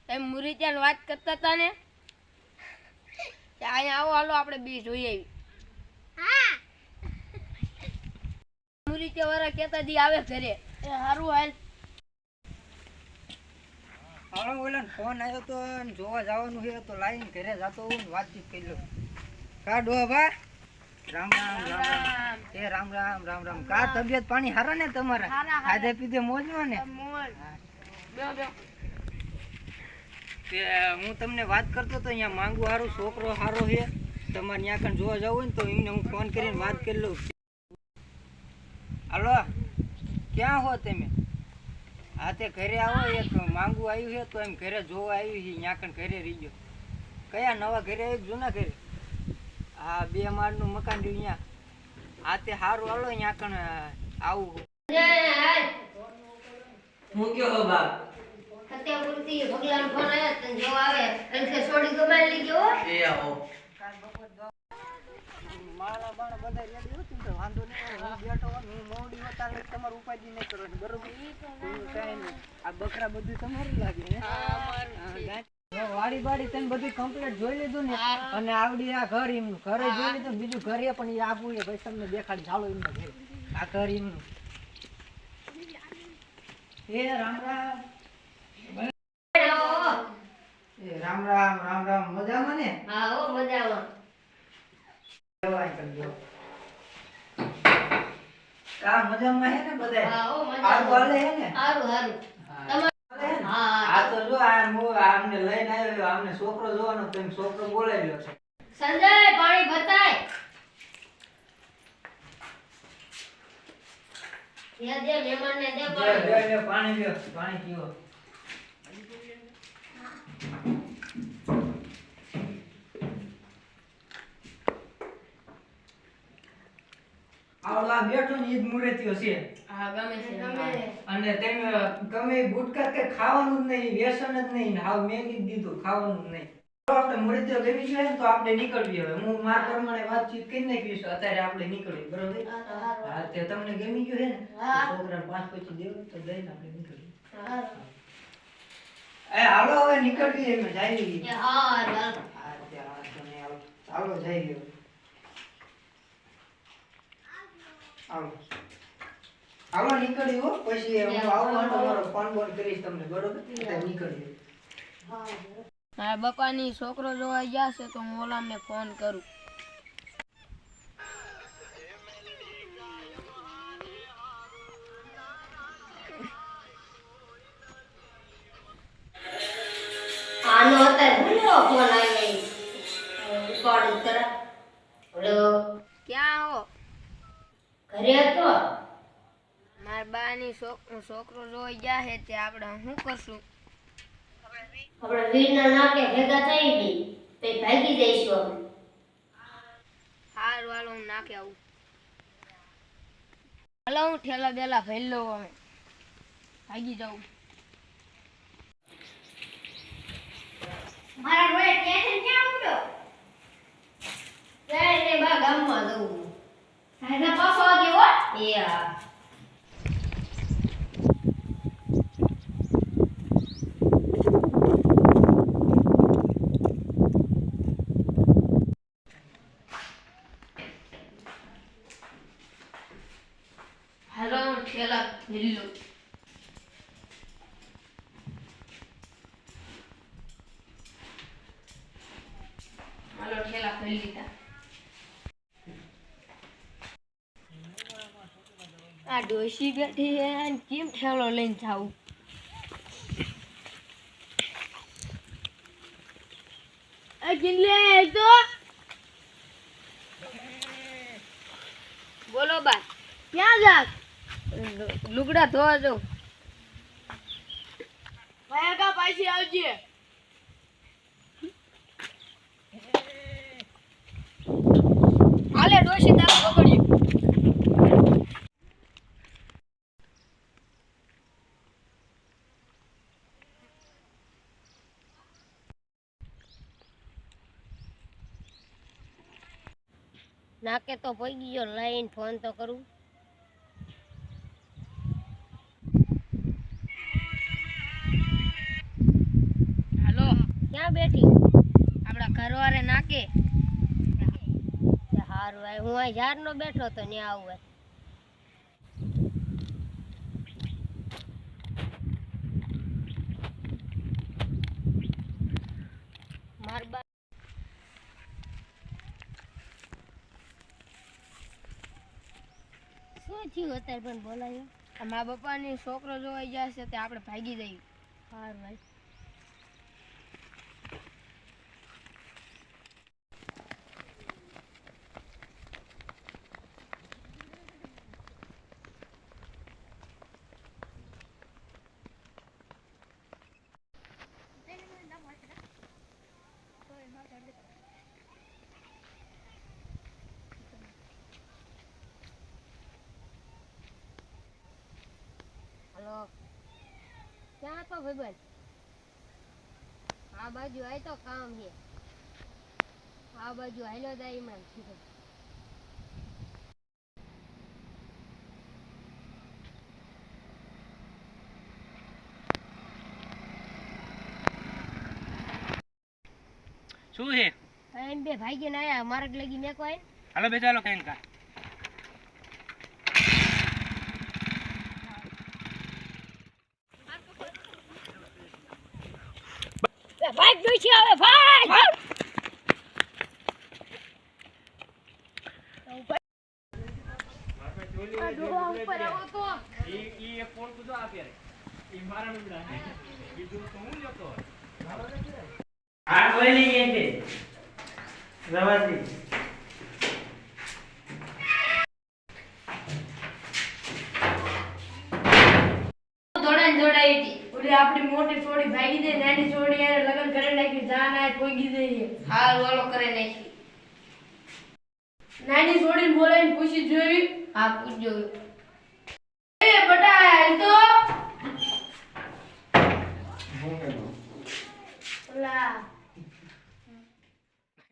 એમ મુરીત્યાન વાત કરતા હતા ને કે અહીંયા આવો હાલો આપણે બે જોઈ આવી. હા મુરીત્યા વાળા કહેતા દી આવે ઘરે એ હારું હાલ. હાલો ઓલા ફોન આવ્યો તો જોવા જવાનું છે તો લાઈન ઘરે જતો હું વાતચીત કરી લો. કા ડોહા રામ રામ રામ રામ એ રામ રામ રામ રામ. કા તબિયત પાણી હારા ને તમારા? ખાધે પીધે મોજમાં ને? તે હું તમને વાત કરતો તો અહીંયા માંગુ હારું છોકરો હારો છે તમારે ત્યાં કણ જોવા જવું હોય ને તો એમને હું ફોન કરીને વાત કરી લઉં. હાલો ક્યાં હો તમે? હા તે ઘરે આવો એક માંગુ આવ્યું છે તો એમ ઘરે જોવા આવ્યું છે ત્યાં કણ ઘરે રહી ગયો. કયા નવા ઘરે આવ્યું જૂના ઘરે? હા 2 માળનું મકાન રહ્યું અહીંયા. હા તે સારું હાલો અહીંયા કણ આવું. હું કયો હો બાપ? સત્યાપુરથી ભગલાન ફોન આવ્યો તને જો આવે એટલે છોડી ગમાઈ લઈ ગયો. એ આવો માળા બાળા બધા રેડી હતું તો વાંધો નહીં. હું બેઠો હું મોડી હોતા એટલે તમારું ઉપાધિ નહીં કરવાની બરોબર? કાંઈ નહીં. આ બકરા બધું તમારું લાગે ને? વાડી બાડી તને બધું કમ્પ્લીટ જોઈ લીધું ને અને આવડી આ ઘર એમનું ઘરે જોઈ લીધું બીજું ઘરે પણ એ આખું એ ભાઈ તમને દેખાડી ચાલો એમનું ઘર આ ઘર એમનું. એ રામ રામ એ રામ રામ રામ રામ. મજામાં ને? હા હો મજામાં. કા મજામાં હે ને બધાય? હા હો આ મજામાં. બોલે હે ને? હારું હારું. હા આ તો જો આમને લઈને આવ્યો આમને છોકરો જોવાનો તો એમ છોકરો બોલાવ્યો છે. સંજય પાણી ભરતાય. દે મહેમાનને દે પાણી. લે પાણી લ્યો પાણી પીવો. આવડા બેઠો ને ઈદ મુરેતીઓ છે. હા ગમે છે ગમે. અને તમે ગમે ગુટકા કે ખાવાનું જ નહીં વ્યસન જ નહીં હાવ મેગી જ દીધું ખાવાનું જ નહીં. આપણે મુરેતીઓ ગમી છે ને તો આપણે નીકળવી હવે. હું માર પ્રમાણે વાતચીત કરી નાખી છે અત્યારે આપણે નીકળવી બરોબર? હા તે તમને ગમી ગયું છે ને છોકરાને 5 પછી દેવું તો દઈને આપણે નીકળીએ. એ હાલો હવે નીકળવી એમ જાય. હા હાલો જઈ હાલો હાલો નીકળી હો પછી હું આવું તો મારો ફોન બોન કરીશ તમને બરોબર? નીકળી મારા બપાની છોકરો જોવા ગયા છે તો હું ઓલામને ફોન કરું. આનો અત્યારે ભૂલ્યો ફોન આવી ઉપાડું તરત. હેલો ક્યાં હો? ઘરે હતો. મારા બાની છોકરો જોઈ ગયા છે તે આપણે શું કરશું? આપણે વીરના નાકે ભેગા થઈ ગઈ પછી ભાગી જઈશું અમે. હારું હાલો હું નાખી આવું. હાલો હું ઠેલા બેલા ભરી લઉં અમે ભાગી જાઉં. મારા રોય સ્ટેશન ક્યાં ઉડ્યો? જઈને બા ગામમાં જવું. હાઈના પાછો આગે હો. એ હા. હાલો હું ઠેલા ભરી લઉં. હાલો ઠેલા ભરી લીધા. આ ડોશી બેઠી છે અને કેમ ઠેલો લઈને જાવું? આ કિલ્લે તો બોલો બા ક્યાં જાત? લુગડા ધોવા જાઉં. ભાઈ કા પાછી આવજે. હાલે ડોશી તારું પકડ્યું. નાકે તો પડી ગયો લાઈન ફોન તો કરું. સવારે નાકે. હારું ભાઈ હું અહીં ઝાડનો બેઠો તો ને આવું હોય. માર બા શું થયું અત્યારે પણ બોલાયો? મારા પપ્પાની છોકરો જોવાઈ જશે તે આપણે ભાગી જઈએ. હારું ભાઈ. હલો ક્યાં તો ભાઈબંધ? આ બાજુ આય તો કામ છે. આ બાજુ હાલો જાય એમાં સીધો. શું છે? એમ બે ભાગીને આયા માર્ગ લગી મેં કોઈ. હાલો બે ચાલો કઈ કા. ભાગ જોઈશે હવે ભાગ. આ ડોહા ઉપર આવો તો. ઈ એક ફોન કુદો આપે રે. ઈ મારા નંબર છે. કીધું તો હું જતો. આ કોઈ નહીં છે. રવાજી. દોડાઈ હતી. ઓલી આપણી મોટી છોડી ભાગી દે, નાની છોડી એને લગ્ન કરી નાખી, જાન આય પોગી દઈએ. હાલ વાલો કરે નાખી. નાની છોડીને બોલાવીને પૂછી જોઈ. હા પૂછજો. એ બટા હાલ તો.